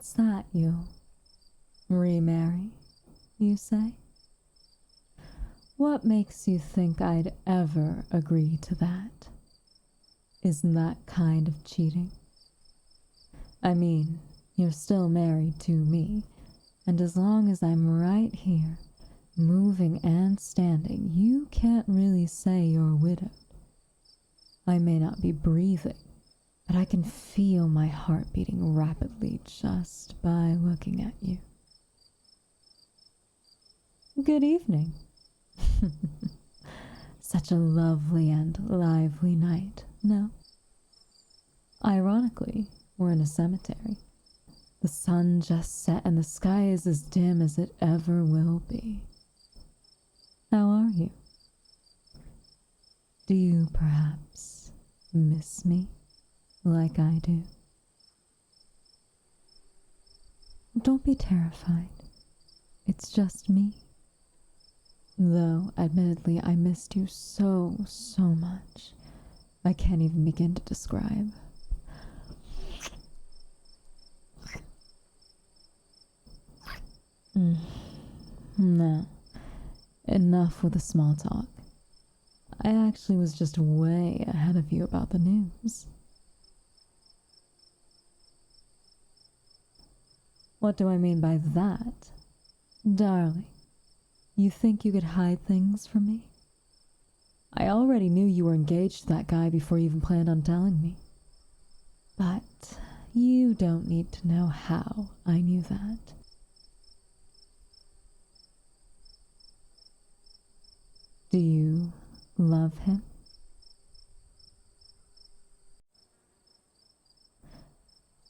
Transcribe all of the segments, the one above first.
What's that, you? Remarry, you say? What makes you think I'd ever agree to that? Isn't that kind of cheating? I mean, you're still married to me, and as long as I'm right here, moving and standing, you can't really say you're widowed. I may not be breathing, but I can feel my heart beating rapidly just by looking at you. Good evening. Such a lovely and lively night, no? Ironically, we're in a cemetery. The sun just set and the sky is as dim as it ever will be. How are you? Do you perhaps miss me like I do? Don't be terrified. It's just me. Though, admittedly, I missed you so much. I can't even begin to describe. No. Enough with the small talk. I actually was just way ahead of you about the news. What do I mean by that? Darling, you think you could hide things from me? I already knew you were engaged to that guy before you even planned on telling me. But you don't need to know how I knew that. Do you love him?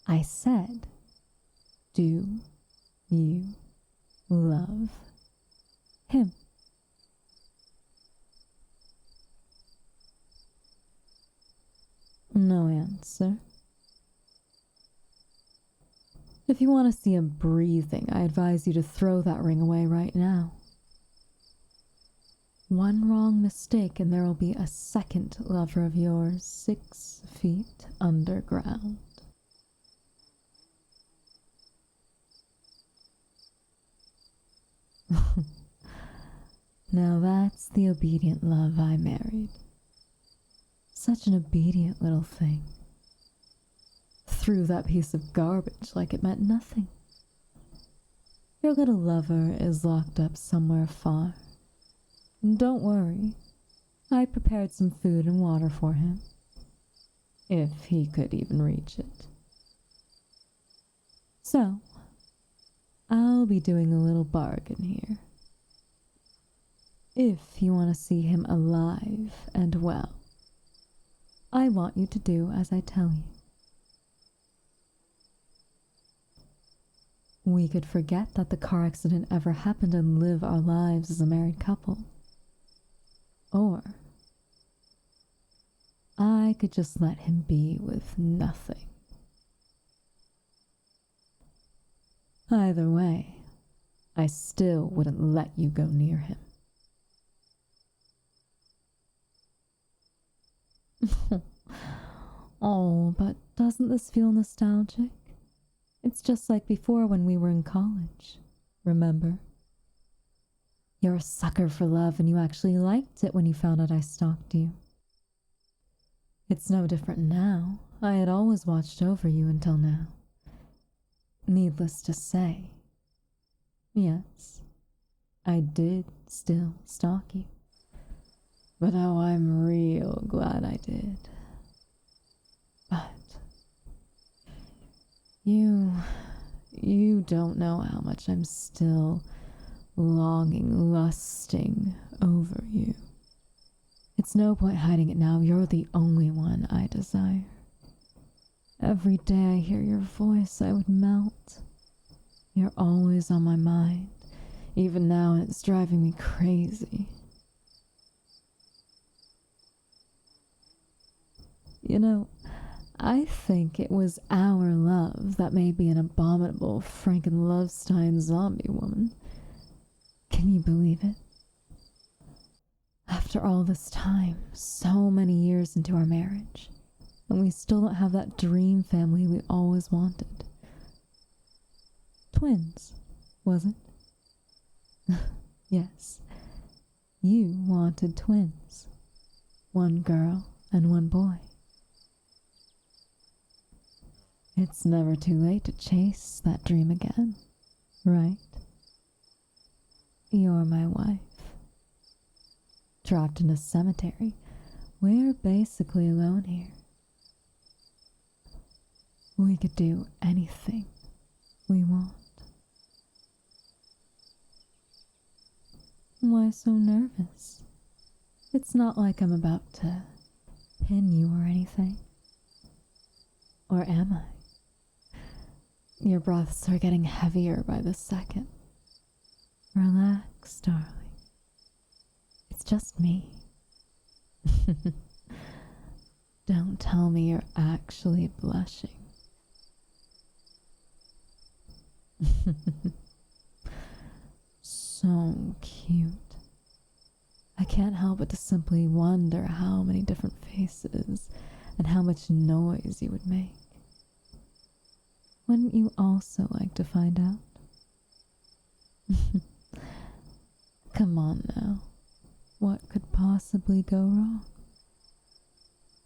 I said, do you love him? No answer. If you want to see him breathing, I advise you to throw that ring away right now. One wrong mistake and there will be a second lover of yours 6 feet underground. Now that's the obedient love I married. Such an obedient little thing. Threw that piece of garbage like it meant nothing. Your little lover is locked up somewhere far. Don't worry, I prepared some food and water for him, if he could even reach it. So, I'll be doing a little bargain here. If you want to see him alive and well, I want you to do as I tell you. We could forget that the car accident ever happened and live our lives as a married couple. Or I could just let him be with nothing. Either way, I still wouldn't let you go near him. Oh, but doesn't this feel nostalgic? It's just like before when we were in college, remember? You're a sucker for love and you actually liked it when you found out I stalked you. It's no different now. I had always watched over you until now. Needless to say, yes, I did still stalk you. But oh, I'm real glad I did. But you don't know how much I'm still longing, lusting over you. It's no point hiding it now. You're the only one I desire. Every day I hear your voice, I would melt. You're always on my mind. Even now, it's driving me crazy. You know, I think it was our love that made me an abominable Frankenlovestein zombie woman. Can you believe it? After all this time, so many years into our marriage, and we still don't have that dream family we always wanted. twins, was it? Yes, you wanted twins. One girl and one boy. It's never too late to chase that dream again, right? You're my wife. Trapped in a cemetery, we're basically alone here. We could do anything we want. Why so nervous? It's not like I'm about to pin you or anything. Or am I? Your breaths are getting heavier by the second. Relax, darling. It's just me. Don't tell me you're actually blushing. So cute. I can't help but to simply wonder how many different faces and how much noise you would make. Wouldn't you also like to find out? Come on now. What could possibly go wrong?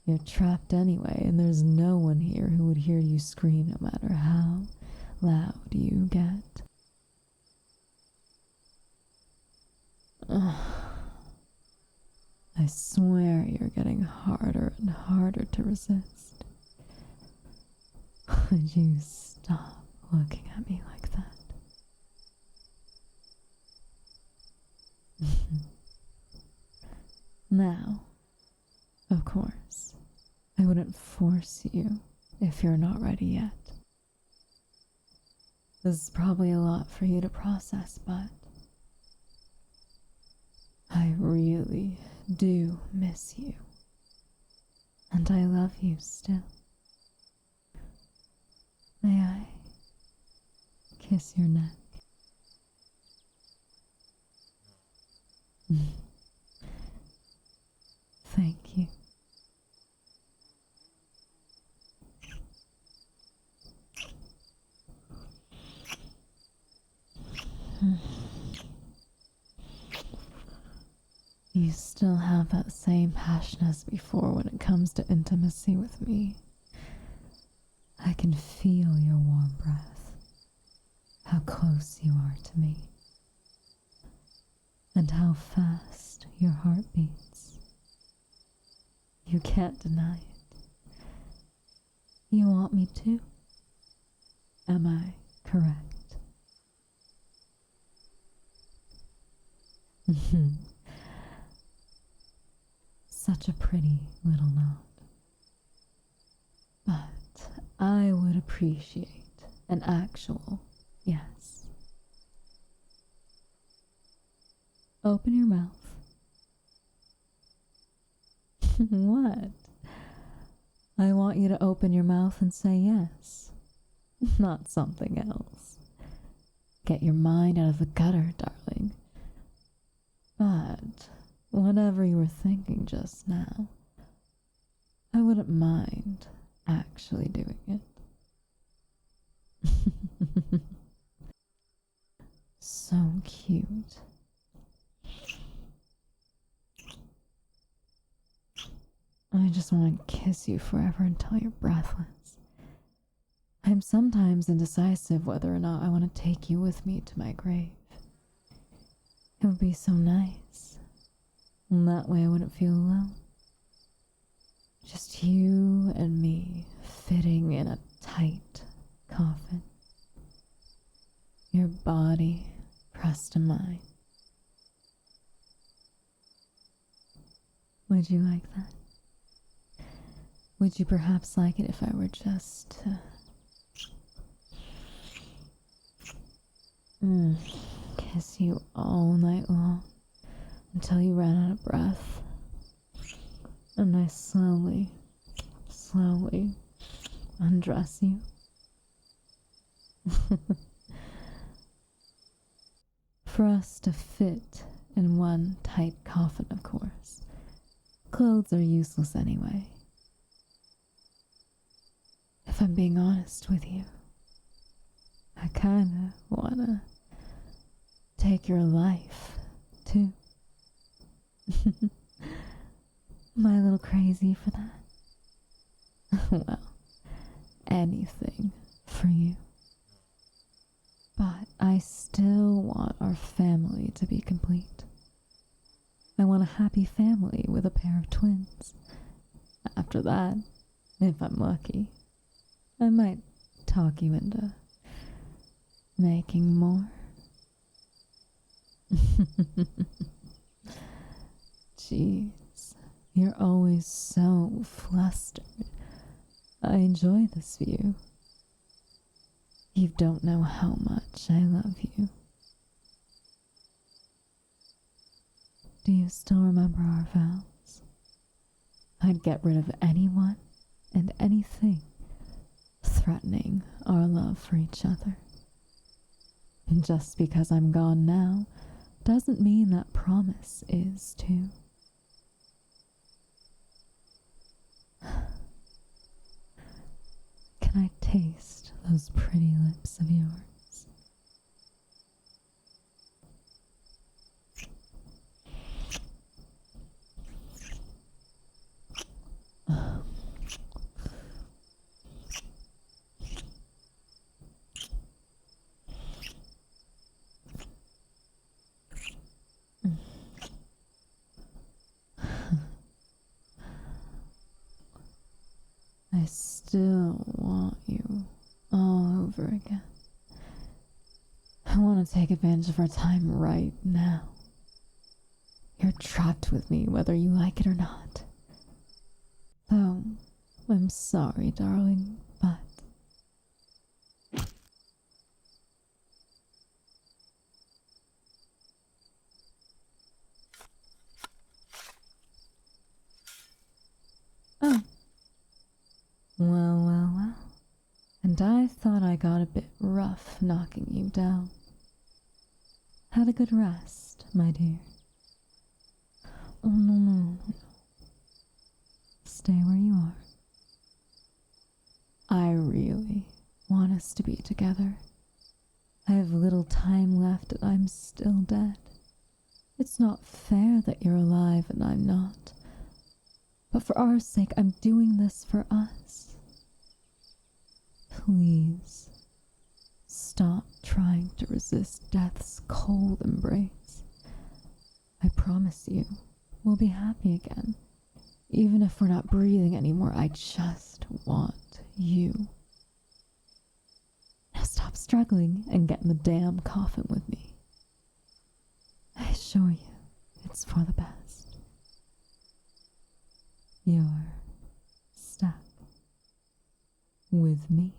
You're trapped anyway, and there's no one here who would hear you scream no matter how loud you get. Ugh. I swear you're getting harder and harder to resist. Would you stop looking at me like that? Now, of course, I wouldn't force you if you're not ready yet. This is probably a lot for you to process, but I really do miss you. And I love you still. May I kiss your neck? Thank you. You still have that same passion as before when it comes to intimacy with me. I can feel your warm breath, how close you are to me, and how fast your heart beats. You can't deny it. You want me to? Am I correct? Such a pretty little nod. But I would appreciate an actual yes. Open your mouth. What? I want you to open your mouth and say yes, not something else. Get your mind out of the gutter, darling. But whatever you were thinking just now, I wouldn't mind actually doing it. So cute. I just want to kiss you forever until you're breathless. I'm sometimes indecisive whether or not I want to take you with me to my grave. It would be so nice. And that way I wouldn't feel alone. Just you and me fitting in a tight coffin. Your body pressed to mine. Would you like that? Would you perhaps like it if I were just to kiss you all night long until you ran out of breath, and I slowly undress you? For us to fit in one tight coffin, of course. Clothes are useless anyway. If I'm being honest with you, I kinda wanna take your life, too. Am I a little crazy for that? Well, anything for you. But I still want our family to be complete. I want a happy family with a pair of twins. After that, if I'm lucky, I might talk you into making more. Jeez, you're always so flustered. I enjoy this view. You don't know how much I love you. Do you still remember our vows? I'd get rid of anyone and anything threatening our love for each other. And just because I'm gone now doesn't mean that promise is too. Can I taste those pretty lips of yours? I still want you all over again. I want to take advantage of our time right now. You're trapped with me whether you like it or not. Though, I'm sorry, darling, but... Oh. Well. And I thought I got a bit rough knocking you down. Had a good rest, my dear. Oh, no. Stay where you are. I really want us to be together. I have little time left and I'm still dead. It's not fair that you're alive and I'm not. But for our sake, I'm doing this for us. Please, stop trying to resist death's cold embrace. I promise you, we'll be happy again. Even if we're not breathing anymore, I just want you. Now stop struggling and get in the damn coffin with me. I assure you, it's for the best. You're stuck with me.